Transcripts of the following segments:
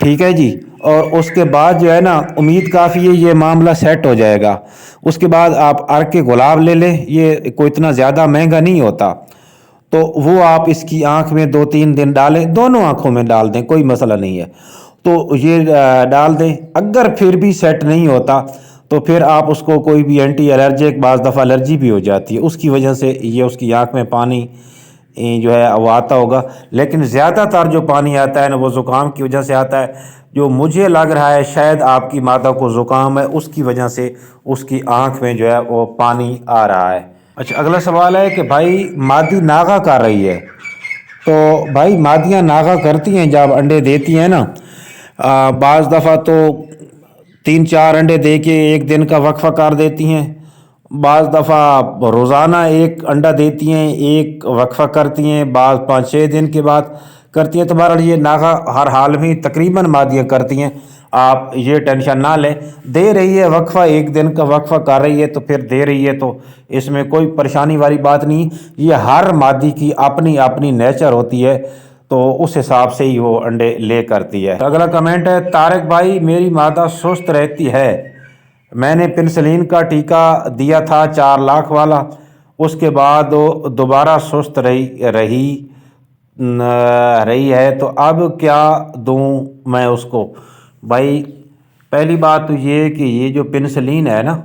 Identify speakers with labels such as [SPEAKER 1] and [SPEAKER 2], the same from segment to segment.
[SPEAKER 1] ٹھیک ہے جی. اور اس کے بعد جو ہے نا امید کافی ہے یہ معاملہ سیٹ ہو جائے گا. اس کے بعد آپ ارگ کے گلاب لے لیں, یہ کوئی اتنا زیادہ مہنگا نہیں ہوتا, تو وہ آپ اس کی آنکھ میں 2-3 دن ڈالیں, دونوں آنکھوں میں ڈال دیں, کوئی مسئلہ نہیں ہے. تو یہ ڈال دیں. اگر پھر بھی سیٹ نہیں ہوتا تو پھر آپ اس کو کوئی بھی اینٹی الرجک, بعض دفعہ الرجی بھی ہو جاتی ہے, اس کی وجہ سے یہ اس کی آنکھ میں پانی جو ہے وہ آتا ہوگا. لیکن زیادہ تر جو پانی آتا ہے نا وہ زکام کی وجہ سے آتا ہے. جو مجھے لگ رہا ہے شاید آپ کی مادہ کو زکام ہے, اس کی وجہ سے اس کی آنکھ میں جو ہے وہ پانی آ رہا ہے. اچھا, اگلا سوال ہے کہ بھائی مادی ناغہ کر رہی ہے. تو بھائی مادیاں ناغہ کرتی ہیں جب انڈے دیتی ہیں نا, بعض دفعہ تو 3-4 انڈے دے کے 1 دن کا وقفہ کر دیتی ہیں, بعض دفعہ روزانہ 1 انڈا دیتی ہیں, 1 وقفہ کرتی ہیں, بعض 5-6 دن کے بعد کرتی ہیں. تو بہرحال یہ ناغہ ہر حال میں تقریباً مادیاں کرتی ہیں, آپ یہ ٹینشن نہ لیں. دے رہی ہے وقفہ, 1 دن کا وقفہ کر رہی ہے تو پھر دے رہی ہے, تو اس میں کوئی پریشانی والی بات نہیں. یہ ہر مادی کی اپنی اپنی نیچر ہوتی ہے, تو اس حساب سے ہی وہ انڈے لے کرتی ہے. اگلا کمنٹ ہے طارق بھائی, میری مادہ سست رہتی ہے, میں نے پنسلین کا ٹیکہ دیا تھا 4 لاکھ والا, اس کے بعد دوبارہ سست رہی ہے, تو اب کیا دوں میں اس کو؟ بھائی پہلی بات تو یہ کہ یہ جو پنسلین ہے نا,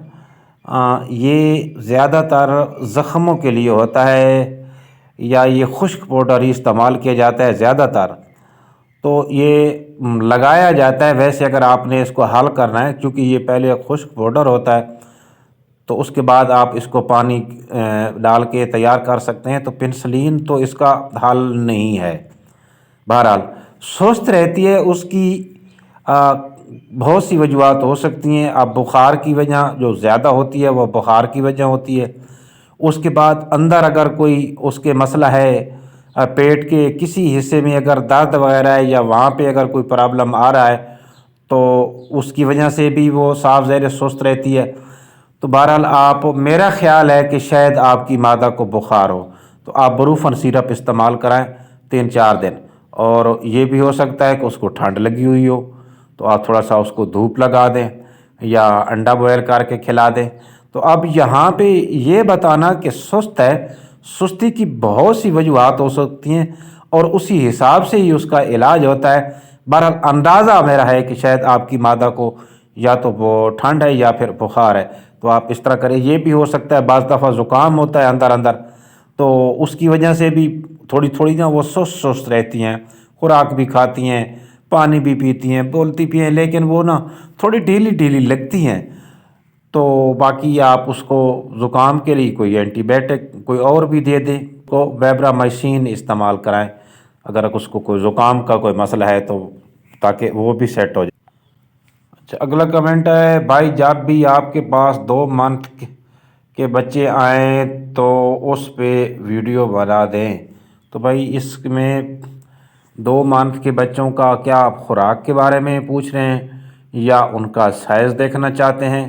[SPEAKER 1] یہ زیادہ تر زخموں کے لیے ہوتا ہے, یا یہ خشک پاؤڈر ہی استعمال کیا جاتا ہے زیادہ تر, تو یہ لگایا جاتا ہے. ویسے اگر آپ نے اس کو حل کرنا ہے, کیونکہ یہ پہلے خشک پاؤڈر ہوتا ہے, تو اس کے بعد آپ اس کو پانی ڈال کے تیار کر سکتے ہیں. تو پنسلین تو اس کا حل نہیں ہے. بہرحال سست رہتی ہے, اس کی بہت سی وجوہات ہو سکتی ہیں. اب بخار کی وجہ جو زیادہ ہوتی ہے وہ بخار کی وجہ ہوتی ہے. اس کے بعد اندر اگر کوئی اس کے مسئلہ ہے, پیٹ کے کسی حصے میں اگر درد وغیرہ ہے, یا وہاں پہ اگر کوئی پرابلم آ رہا ہے, تو اس کی وجہ سے بھی وہ صاف ظاہر سست رہتی ہے. تو بہرحال میرا خیال ہے کہ شاید آپ کی مادہ کو بخار ہو, تو آپ بروفن سیرپ استعمال کرائیں 3-4 دن. اور یہ بھی ہو سکتا ہے کہ اس کو ٹھنڈ لگی ہوئی ہو, تو آپ تھوڑا سا اس کو دھوپ لگا دیں, یا انڈا بوائل کر کے کھلا دیں. تو اب یہاں پہ یہ بتانا کہ سست ہے, سستی کی بہت سی وجوہات ہو سکتی ہیں, اور اسی حساب سے ہی اس کا علاج ہوتا ہے. بہرحال اندازہ میرا ہے کہ شاید آپ کی مادہ کو یا تو وہ ٹھنڈ ہے یا پھر بخار ہے. تو آپ اس طرح کریں. یہ بھی ہو سکتا ہے بعض دفعہ زکام ہوتا ہے اندر, تو اس کی وجہ سے بھی تھوڑی نا وہ سست رہتی ہیں, خوراک بھی کھاتی ہیں, پانی بھی پیتی ہیں, بولتی بھی ہیں, لیکن وہ نا تھوڑی ڈھیلی لگتی ہیں. تو باقی آپ اس کو زکام کے لیے کوئی اینٹی بائیوٹک کوئی اور بھی دے دیں, کو ویبرامائسین استعمال کرائیں اگر اس کو کوئی زکام کا کوئی مسئلہ ہے, تو تاکہ وہ بھی سیٹ ہو جائے. اچھا, اگلا کمنٹ ہے بھائی, جب بھی آپ کے پاس 2 منتھ کے بچے آئیں تو اس پہ ویڈیو بنا دیں. تو بھائی اس میں 2 منتھ کے بچوں کا کیا آپ خوراک کے بارے میں پوچھ رہے ہیں, یا ان کا سائز دیکھنا چاہتے ہیں,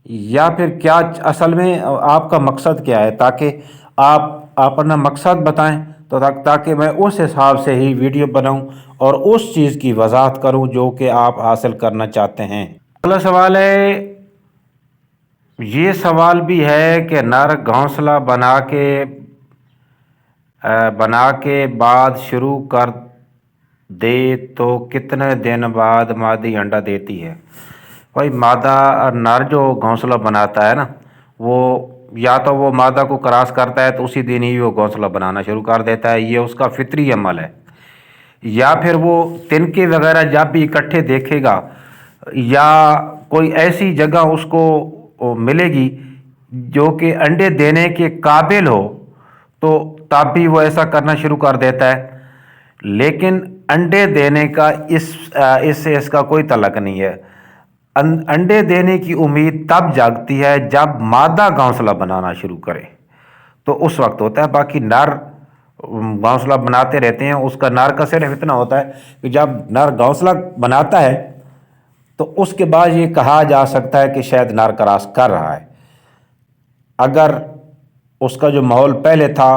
[SPEAKER 1] یا پھر کیا اصل میں آپ کا مقصد کیا ہے؟ تاکہ آپ اپنا مقصد بتائیں, تو تاکہ میں اس حساب سے ہی ویڈیو بناؤں اور اس چیز کی وضاحت کروں جو کہ آپ حاصل کرنا چاہتے ہیں. اگلا سوال ہے, یہ سوال بھی ہے کہ نر گھونسلہ بنا کے بعد شروع کر دے تو کتنے دن بعد مادی انڈا دیتی ہے؟ بھائی مادہ نر جو گھونسلہ بناتا ہے نا, وہ یا تو وہ مادہ کو کراس کرتا ہے تو اسی دن ہی وہ گھونسلہ بنانا شروع کر دیتا ہے, یہ اس کا فطری عمل ہے. یا پھر وہ تنکے وغیرہ جب بھی اکٹھے دیکھے گا, یا کوئی ایسی جگہ اس کو ملے گی جو کہ انڈے دینے کے قابل ہو, تو تب بھی وہ ایسا کرنا شروع کر دیتا ہے. لیکن انڈے دینے کا اس سے اس کا کوئی تعلق نہیں ہے. انڈے دینے کی امید تب جاگتی ہے جب مادہ گھونسلہ بنانا شروع کرے, تو اس وقت ہوتا ہے. باقی نر گھونسلہ بناتے رہتے ہیں, اس کا نر کا صرف اتنا ہوتا ہے کہ جب نر گھونسلہ بناتا ہے تو اس کے بعد یہ کہا جا سکتا ہے کہ شاید نر کراس کر رہا ہے. اگر اس کا جو ماحول پہلے تھا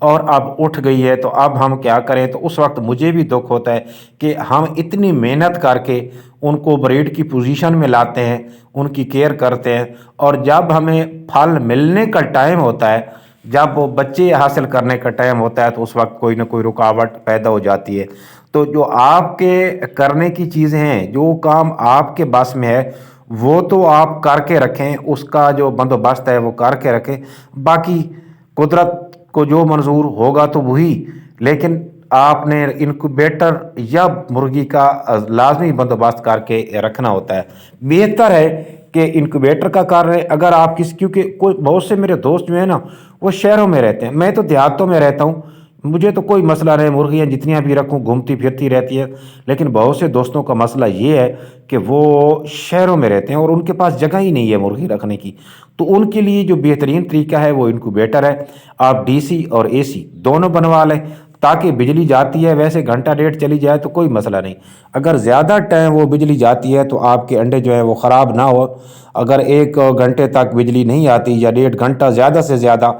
[SPEAKER 1] اور اب اٹھ گئی ہے تو اب ہم کیا کریں؟ تو اس وقت مجھے بھی دکھ ہوتا ہے کہ ہم اتنی محنت کر کے ان کو بریڈ کی پوزیشن میں لاتے ہیں، ان کی کیئر کرتے ہیں، اور جب ہمیں پھل ملنے کا ٹائم ہوتا ہے، جب وہ بچے حاصل کرنے کا ٹائم ہوتا ہے، تو اس وقت کوئی نہ کوئی رکاوٹ پیدا ہو جاتی ہے۔ تو جو آپ کے کرنے کی چیزیں ہیں، جو کام آپ کے بس میں ہے، وہ تو آپ کر کے رکھیں، اس کا جو بندوبست ہے وہ کر کے رکھیں، باقی قدرت کو جو منظور ہوگا تو وہی۔ لیکن آپ نے انکوبیٹر یا مرغی کا لازمی بندوبست کر کے رکھنا ہوتا ہے۔ بہتر ہے کہ انکوبیٹر کا کر رہے، اگر آپ کیونکہ کوئی بہت سے میرے دوست جو ہیں نا وہ شہروں میں رہتے ہیں، میں تو دیہاتوں میں رہتا ہوں، مجھے تو کوئی مسئلہ نہیں، مرغیاں جتنیاں بھی رکھوں گھومتی پھرتی رہتی ہے۔ لیکن بہت سے دوستوں کا مسئلہ یہ ہے کہ وہ شہروں میں رہتے ہیں اور ان کے پاس جگہ ہی نہیں ہے مرغی رکھنے کی، تو ان کے لیے جو بہترین طریقہ ہے وہ انکوبیٹر ہے۔ آپ ڈی سی اور اے سی دونوں بنوا لیں، تاکہ بجلی جاتی ہے ویسے گھنٹہ ڈیڑھ چلی جائے تو کوئی مسئلہ نہیں، اگر زیادہ ٹائم وہ بجلی جاتی ہے تو آپ کے انڈے جو ہیں وہ خراب نہ ہو۔ اگر 1 گھنٹے تک بجلی نہیں آتی یا 1.5 گھنٹہ زیادہ سے زیادہ،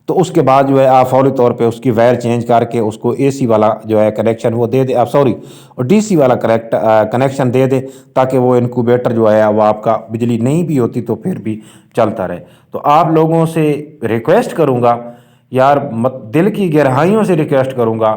[SPEAKER 1] تو اس کے بعد جو ہے آپ فوری طور پہ اس کی وائر چینج کر کے اس کو اے سی والا جو ہے کنیکشن وہ دے دیں، آپ سوری ڈی سی والا کنیکشن دے دیں، تاکہ وہ انکوبیٹر جو ہے وہ آپ کا بجلی نہیں بھی ہوتی تو پھر بھی چلتا رہے۔ تو آپ لوگوں سے ریکویسٹ کروں گا یار، دل کی گہرائیوں سے ریکویسٹ کروں گا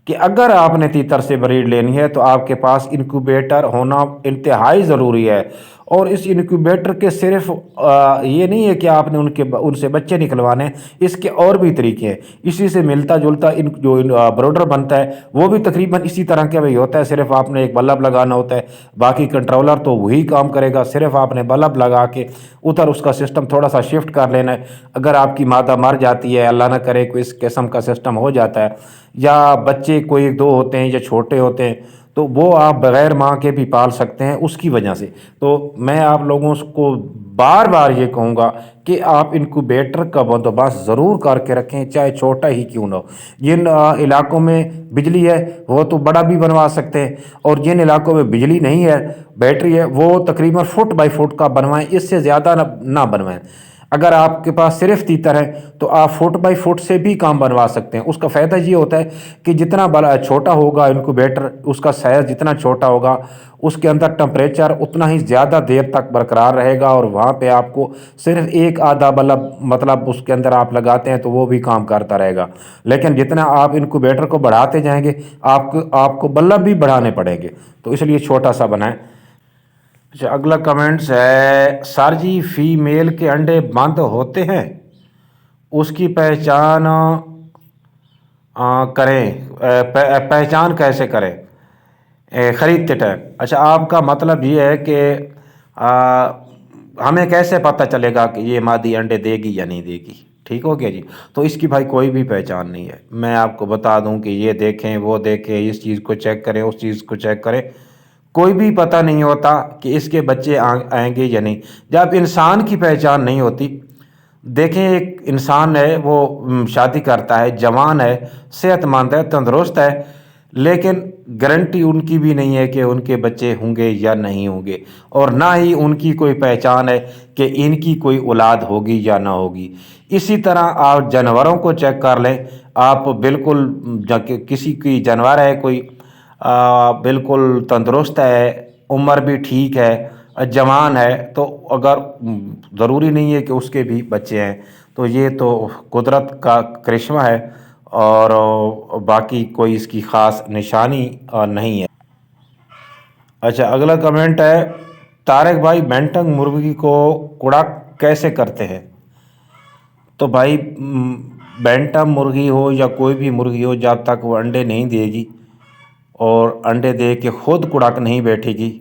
[SPEAKER 1] کہ اگر آپ نے تیتر سے بریڈ لینی ہے تو آپ کے پاس انکوبیٹر ہونا انتہائی ضروری ہے۔ اور اس انکوبیٹر کے صرف یہ نہیں ہے کہ آپ نے ان سے بچے نکلوانے ہیں، اس کے اور بھی طریقے ہیں۔ اسی سے ملتا جلتا جو بروڈر بنتا ہے وہ بھی تقریباً اسی طرح کا وہی ہوتا ہے، صرف آپ نے ایک بلب لگانا ہوتا ہے، باقی کنٹرولر تو وہی کام کرے گا، صرف آپ نے بلب لگا کے ادھر اس کا سسٹم تھوڑا سا شفٹ کر لینا ہے۔ اگر آپ کی مادہ مر جاتی ہے، اللہ نہ کرے کوئی اس قسم کا سسٹم ہو جاتا ہے، یا بچے کوئی دو ہوتے ہیں یا چھوٹے ہوتے ہیں، تو وہ آپ بغیر ماں کے بھی پال سکتے ہیں اس کی وجہ سے۔ تو میں آپ لوگوں کو بار بار یہ کہوں گا کہ آپ انکوبیٹر کا بندوبست ضرور کر کے رکھیں، چاہے چھوٹا ہی کیوں نہ ہو۔ جن علاقوں میں بجلی ہے وہ تو بڑا بھی بنوا سکتے ہیں، اور جن علاقوں میں بجلی نہیں ہے، بیٹری ہے، وہ تقریباً فٹ بائی فٹ کا بنوائیں، اس سے زیادہ نہ بنوائیں۔ اگر آپ کے پاس صرف تیتر ہے تو آپ فٹ بائی فٹ سے بھی کام بنوا سکتے ہیں۔ اس کا فائدہ یہ ہوتا ہے کہ جتنا بڑا چھوٹا ہوگا انکوبیٹر، اس کا سائز جتنا چھوٹا ہوگا، اس کے اندر ٹمپریچر اتنا ہی زیادہ دیر تک برقرار رہے گا، اور وہاں پہ آپ کو صرف ایک آدھا بلب مطلب اس کے اندر آپ لگاتے ہیں تو وہ بھی کام کرتا رہے گا۔ لیکن جتنا آپ انکوبیٹر کو بڑھاتے جائیں گے آپ کو بلب بھی بڑھانے پڑیں گے، تو اس لیے چھوٹا سا بنائیں۔ اچھا، اگلا کمنٹس ہے، سر جی فیمیل کے انڈے بند ہوتے ہیں، اس کی پہچان پہچان کیسے کریں خریدتے ٹائم؟ اچھا، آپ کا مطلب یہ ہے کہ ہمیں کیسے پتہ چلے گا کہ یہ مادی انڈے دے گی یا نہیں دے گی؟ ٹھیک ہو گیا جی۔ تو اس کی بھائی کوئی بھی پہچان نہیں ہے، میں آپ کو بتا دوں کہ یہ دیکھیں وہ دیکھیں، اس چیز کو چیک کریں اس چیز کو چیک کریں، کوئی بھی پتہ نہیں ہوتا کہ اس کے بچے آئیں گے یا نہیں، جب انسان کی پہچان نہیں ہوتی۔ دیکھیں، ایک انسان ہے، وہ شادی کرتا ہے، جوان ہے، صحت مند ہے، تندرست ہے، لیکن گارنٹی ان کی بھی نہیں ہے کہ ان کے بچے ہوں گے یا نہیں ہوں گے، اور نہ ہی ان کی کوئی پہچان ہے کہ ان کی کوئی اولاد ہوگی یا نہ ہوگی۔ اسی طرح آپ جانوروں کو چیک کر لیں، آپ بالکل کسی کی جانور ہے کوئی بالکل تندرست ہے، عمر بھی ٹھیک ہے، جوان ہے، تو اگر ضروری نہیں ہے کہ اس کے بھی بچے ہیں، تو یہ تو قدرت کا کرشمہ ہے، اور باقی کوئی اس کی خاص نشانی نہیں ہے۔ اچھا، اگلا کمنٹ ہے، طارق بھائی بینٹنگ مرغی کو کڑاک کیسے کرتے ہیں؟ تو بھائی بینٹم مرغی ہو یا کوئی بھی مرغی ہو، جب تک وہ انڈے نہیں دے گی اور انڈے دے کے خود کڑاک نہیں بیٹھے گی،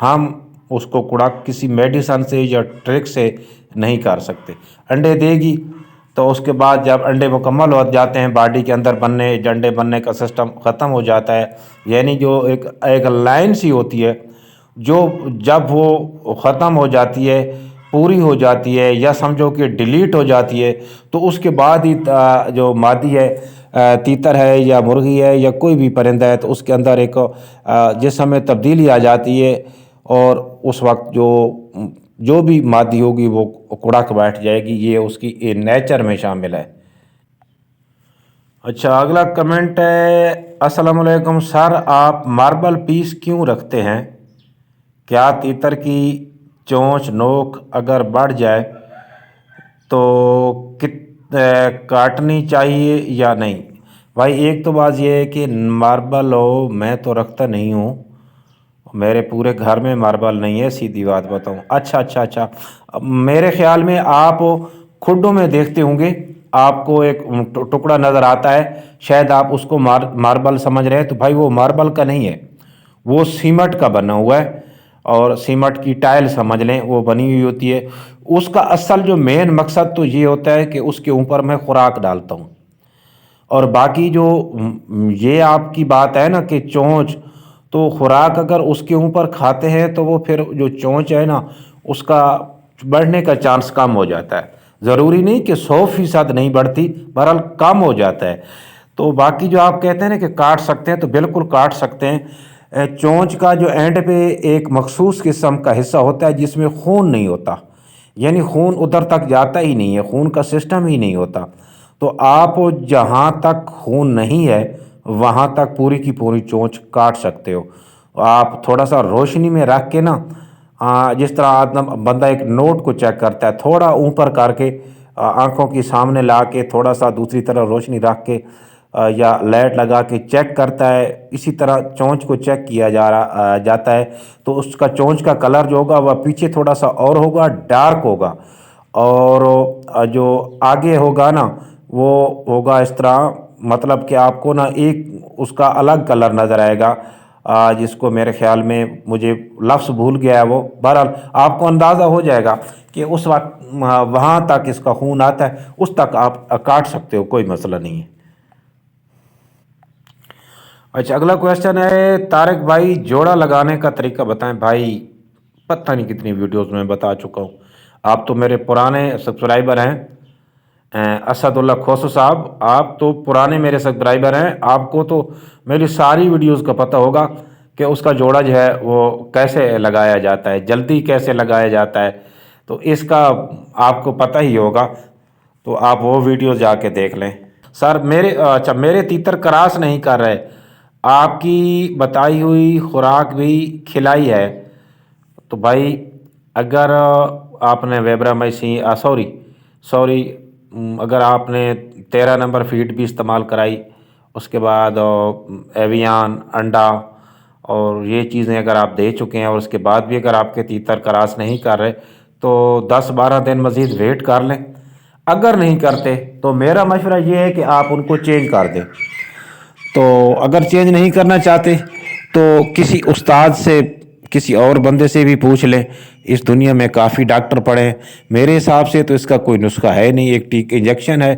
[SPEAKER 1] ہم اس کو کڑاک کسی میڈیسن سے یا ٹرک سے نہیں کر سکتے۔ انڈے دے گی تو اس کے بعد جب انڈے مکمل ہو جاتے ہیں، باڈی کے اندر بننے، انڈے بننے کا سسٹم ختم ہو جاتا ہے، یعنی جو ایک لائن سی ہوتی ہے، جو جب وہ ختم ہو جاتی ہے، پوری ہو جاتی ہے، یا سمجھو کہ ڈیلیٹ ہو جاتی ہے، تو اس کے بعد ہی جو مادی ہے، تیتر ہے یا مرغی ہے یا کوئی بھی پرندہ ہے، تو اس کے اندر ایک جسم میں تبدیلی آ جاتی ہے، اور اس وقت جو بھی مادی ہوگی وہ کڑک بیٹھ جائے گی۔ یہ اس کی نیچر میں شامل ہے۔ اچھا اگلا کمنٹ ہے، السلام علیکم سر، آپ ماربل پیس کیوں رکھتے ہیں؟ کیا تیتر کی چونچ نوک اگر بڑھ جائے تو کاٹنی چاہیے یا نہیں؟ بھائی ایک تو بات یہ ہے کہ ماربل ہو، میں تو رکھتا نہیں ہوں، میرے پورے گھر میں ماربل نہیں ہے، سیدھی بات بتاؤں۔ اچھا، میرے خیال میں آپ کھڈوں میں دیکھتے ہوں گے، آپ کو ایک ٹکڑا نظر آتا ہے، شاید آپ اس کو ماربل سمجھ رہے ہیں، تو بھائی وہ ماربل کا نہیں ہے، وہ سیمٹ کا بنا ہوا ہے، اور سیمٹ کی ٹائل سمجھ لیں وہ بنی ہوئی ہوتی ہے۔ اس کا اصل جو مین مقصد تو یہ ہوتا ہے کہ اس کے اوپر میں خوراک ڈالتا ہوں، اور باقی جو یہ آپ کی بات ہے نا کہ چونچ، تو خوراک اگر اس کے اوپر کھاتے ہیں تو وہ پھر جو چونچ ہے نا اس کا بڑھنے کا چانس کم ہو جاتا ہے، ضروری نہیں کہ 100% نہیں بڑھتی، بہرحال کم ہو جاتا ہے۔ تو باقی جو آپ کہتے ہیں نا کہ کاٹ سکتے ہیں، تو بالکل کاٹ سکتے ہیں۔ چونچ کا جو اینڈ پہ ایک مخصوص قسم کا حصہ ہوتا ہے جس میں خون نہیں ہوتا، یعنی خون ادھر تک جاتا ہی نہیں ہے، خون کا سسٹم ہی نہیں ہوتا، تو آپ جہاں تک خون نہیں ہے وہاں تک پوری کی پوری چونچ کاٹ سکتے ہو۔ آپ تھوڑا سا روشنی میں رکھ کے نا، جس طرح بندہ ایک نوٹ کو چیک کرتا ہے، تھوڑا اوپر کر کے آنکھوں کے سامنے لا کے تھوڑا سا دوسری طرف روشنی رکھ کے یا لائٹ لگا کے چیک کرتا ہے، اسی طرح چونچ کو چیک کیا جاتا ہے، تو اس کا چونچ کا کلر جو ہوگا وہ پیچھے تھوڑا سا اور ہوگا، ڈارک ہوگا، اور جو آگے ہوگا نا وہ ہوگا اس طرح، مطلب کہ آپ کو نا ایک اس کا الگ کلر نظر آئے گا، جس کو میرے خیال میں مجھے لفظ بھول گیا ہے وہ، بہرحال آپ کو اندازہ ہو جائے گا کہ اس وقت وہاں تک اس کا خون آتا ہے، اس تک آپ کاٹ سکتے ہو، کوئی مسئلہ نہیں ہے۔ اچھا اگلا کویشچن ہے، طارق بھائی جوڑا لگانے کا طریقہ بتائیں۔ بھائی پتہ نہیں کتنی ویڈیوز میں بتا چکا ہوں، آپ تو میرے پرانے سبسکرائبر ہیں، اسد اللہ کھوسو صاحب، آپ تو پرانے میرے سبسکرائبر ہیں، آپ کو تو میری ساری ویڈیوز کا پتہ ہوگا کہ اس کا جوڑا جو ہے وہ کیسے لگایا جاتا ہے، جلدی کیسے لگایا جاتا ہے، تو اس کا آپ کو پتہ ہی ہوگا، تو آپ وہ ویڈیوز جا کے دیکھ لیں۔ سر میرے تیتر کراس نہیں کر رہے، آپ کی بتائی ہوئی خوراک بھی کھلائی ہے، تو بھائی اگر آپ نے ویبرا میسی سوری اگر آپ نے 13 نمبر فیڈ بھی استعمال کرائی، اس کے بعد ایویان انڈا اور یہ چیزیں اگر آپ دے چکے ہیں، اور اس کے بعد بھی اگر آپ کے تیتر کراس نہیں کر رہے، تو 10-12 دن مزید ویٹ کر لیں، اگر نہیں کرتے تو میرا مشورہ یہ ہے کہ آپ ان کو چینج کر دیں، تو اگر چینج نہیں کرنا چاہتے تو کسی استاد سے، کسی اور بندے سے بھی پوچھ لیں، اس دنیا میں کافی ڈاکٹر پڑے ہیں، میرے حساب سے تو اس کا کوئی نسخہ ہے نہیں، ایک انجیکشن ہے،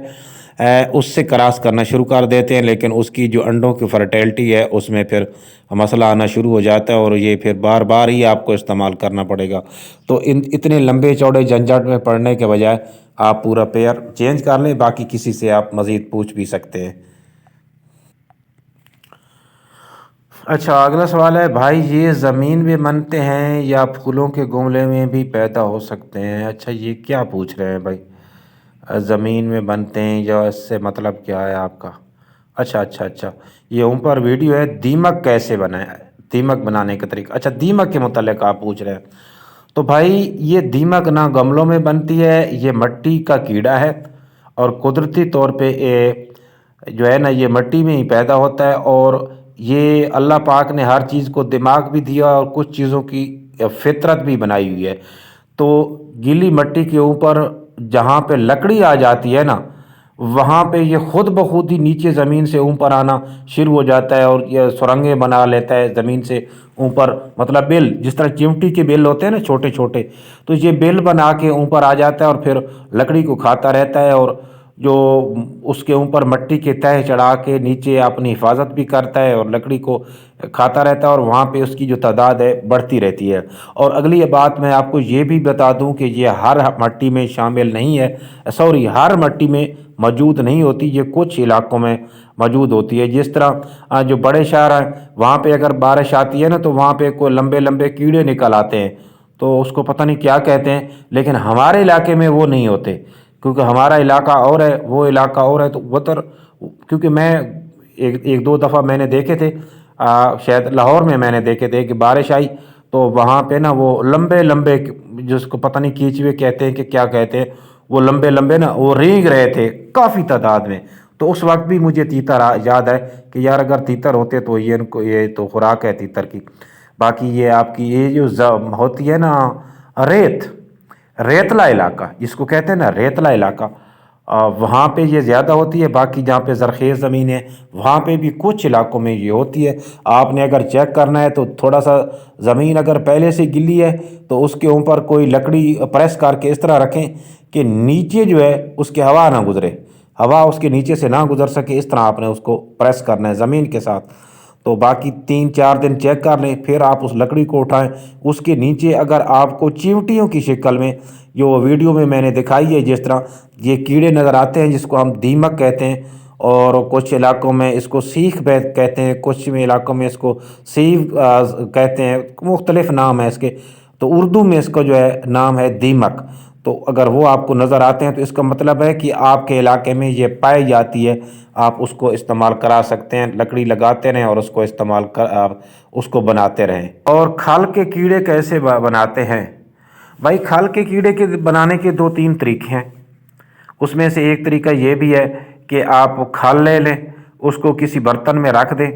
[SPEAKER 1] اس سے کراس کرنا شروع کر دیتے ہیں، لیکن اس کی جو انڈوں کی فرٹیلٹی ہے اس میں پھر مسئلہ آنا شروع ہو جاتا ہے، اور یہ پھر بار بار ہی آپ کو استعمال کرنا پڑے گا، تو اتنے لمبے چوڑے جھنجھٹ میں پڑنے کے بجائے آپ پورا پیئر چینج کر لیں، باقی کسی سے آپ مزید پوچھ بھی سکتے ہیں۔ اچھا اگلا سوال ہے، بھائی یہ زمین میں بنتے ہیں یا پھولوں کے گملے میں بھی پیدا ہو سکتے ہیں؟ اچھا یہ کیا پوچھ رہے ہیں بھائی، زمین میں بنتے ہیں یا اس سے مطلب کیا ہے آپ کا؟ اچھا یہ اوپر ویڈیو ہے، دیمک کیسے بنائے، دیمک بنانے کا طریقہ، اچھا دیمک کے متعلق آپ پوچھ رہے ہیں، تو بھائی یہ دیمک نہ گملوں میں بنتی ہے، یہ مٹی کا کیڑا ہے، اور قدرتی طور پہ جو ہے نا یہ مٹی میں ہی پیدا ہوتا ہے، اور یہ اللہ پاک نے ہر چیز کو دماغ بھی دیا اور کچھ چیزوں کی فطرت بھی بنائی ہوئی ہے، تو گیلی مٹی کے اوپر جہاں پہ لکڑی آ جاتی ہے نا وہاں پہ یہ خود بخود ہی نیچے زمین سے اوپر آنا شروع ہو جاتا ہے، اور یہ سرنگیں بنا لیتا ہے زمین سے اوپر، مطلب بل، جس طرح چمٹی کے بل ہوتے ہیں نا چھوٹے چھوٹے، تو یہ بل بنا کے اوپر آ جاتا ہے، اور پھر لکڑی کو کھاتا رہتا ہے، اور جو اس کے اوپر مٹی کے تہہ چڑھا کے نیچے اپنی حفاظت بھی کرتا ہے اور لکڑی کو کھاتا رہتا ہے، اور وہاں پہ اس کی جو تعداد ہے بڑھتی رہتی ہے۔ اور اگلی بات میں آپ کو یہ بھی بتا دوں کہ یہ ہر مٹی میں شامل نہیں ہے، ہر مٹی میں موجود نہیں ہوتی، یہ کچھ علاقوں میں موجود ہوتی ہے، جس طرح جو بڑے شہر ہیں وہاں پہ اگر بارش آتی ہے نا تو وہاں پہ کوئی لمبے لمبے کیڑے نکل آتے ہیں، تو اس کو پتہ نہیں کیا کہتے ہیں، لیکن ہمارے علاقے میں وہ نہیں ہوتے، کیونکہ ہمارا علاقہ اور ہے وہ علاقہ اور ہے، تو کیونکہ میں ایک دو دفعہ میں نے دیکھے تھے، شاید لاہور میں نے دیکھے تھے کہ بارش آئی تو وہاں پہ نا وہ لمبے لمبے، جس کو پتہ نہیں کیچوے کہتے ہیں کہ کیا کہتے ہیں، وہ لمبے لمبے نا وہ رینگ رہے تھے کافی تعداد میں. تو اس وقت بھی مجھے تیتر یاد ہے کہ یار اگر تیتر ہوتے تو یہ تو خوراک ہے تیتر کی. باقی یہ آپ کی یہ جو ہوتی ہے نا ریتلا علاقہ جس کو کہتے ہیں نا ریتلا علاقہ، وہاں پہ یہ زیادہ ہوتی ہے. باقی جہاں پہ زرخیز زمین ہے وہاں پہ بھی کچھ علاقوں میں یہ ہوتی ہے. آپ نے اگر چیک کرنا ہے تو تھوڑا سا زمین اگر پہلے سے گلی ہے تو اس کے اوپر کوئی لکڑی پریس کر کے اس طرح رکھیں کہ نیچے جو ہے اس کے ہوا نہ گزرے، ہوا اس کے نیچے سے نہ گزر سکے، اس طرح آپ نے اس کو پریس کرنا ہے زمین کے ساتھ. تو باقی 3-4 دن چیک کر لیں، پھر آپ اس لکڑی کو اٹھائیں. اس کے نیچے اگر آپ کو چیوٹیوں کی شکل میں، جو ویڈیو میں نے دکھائی ہے جس طرح یہ کیڑے نظر آتے ہیں جس کو ہم دیمک کہتے ہیں، اور کچھ علاقوں میں اس کو سیخ بیت کہتے ہیں، کچھ علاقوں میں اس کو سیو کہتے ہیں، مختلف نام ہے اس کے. تو اردو میں اس کا جو ہے نام ہے دیمک. تو اگر وہ آپ کو نظر آتے ہیں تو اس کا مطلب ہے کہ آپ کے علاقے میں یہ پائی جاتی ہے، آپ اس کو استعمال کرا سکتے ہیں. لکڑی لگاتے رہیں اور اس کو اس کو بناتے رہیں. اور کھال کے کیڑے کیسے بناتے ہیں؟ بھائی کھال کے کیڑے کے بنانے کے 2-3 طریقے ہیں. اس میں سے ایک طریقہ یہ بھی ہے کہ آپ کھال لے لیں، اس کو کسی برتن میں رکھ دیں،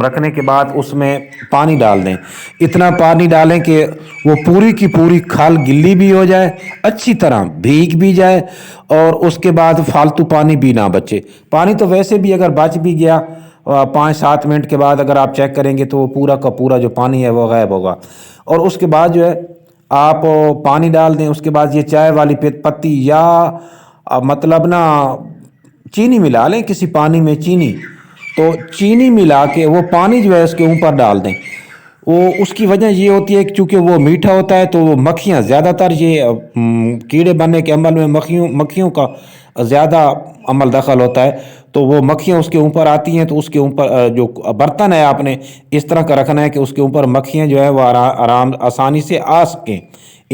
[SPEAKER 1] رکھنے کے بعد اس میں پانی ڈال دیں. اتنا پانی ڈالیں کہ وہ پوری کی پوری کھال گلی بھی ہو جائے، اچھی طرح بھیگ بھی جائے، اور اس کے بعد فالتو پانی بھی نہ بچے. پانی تو ویسے بھی اگر بچ بھی گیا 5-7 منٹ کے بعد اگر آپ چیک کریں گے تو وہ پورا کا پورا جو پانی ہے وہ غائب ہوگا. اور اس کے بعد جو ہے آپ پانی ڈال دیں. اس کے بعد یہ چائے والی پتی یا مطلب نا چینی ملا لیں کسی پانی میں، تو چینی ملا کے وہ پانی جو ہے اس کے اوپر ڈال دیں. وہ اس کی وجہ یہ ہوتی ہے کہ چونکہ وہ میٹھا ہوتا ہے تو وہ مکھیاں زیادہ تر یہ کیڑے بننے کے عمل میں مکھیوں کا زیادہ عمل دخل ہوتا ہے، تو وہ مکھیاں اس کے اوپر آتی ہیں. تو اس کے اوپر جو برتن ہے آپ نے اس طرح کا رکھنا ہے کہ اس کے اوپر مکھیاں جو ہے وہ آسانی سے آ سکیں،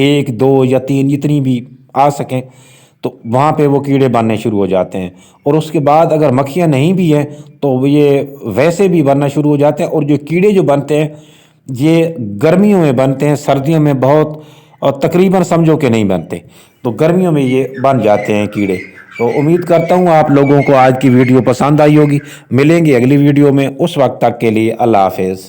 [SPEAKER 1] 1 2 یا 3 جتنی بھی آ سکیں. تو وہاں پہ وہ کیڑے بننے شروع ہو جاتے ہیں. اور اس کے بعد اگر مکھیاں نہیں بھی ہیں تو یہ ویسے بھی بننا شروع ہو جاتے ہیں. اور جو کیڑے جو بنتے ہیں یہ گرمیوں میں بنتے ہیں، سردیوں میں بہت اور تقریباً سمجھو کہ نہیں بنتے. تو گرمیوں میں یہ بن جاتے ہیں کیڑے. تو امید کرتا ہوں آپ لوگوں کو آج کی ویڈیو پسند آئی ہوگی. ملیں گے اگلی ویڈیو میں، اس وقت تک کے لیے اللہ حافظ.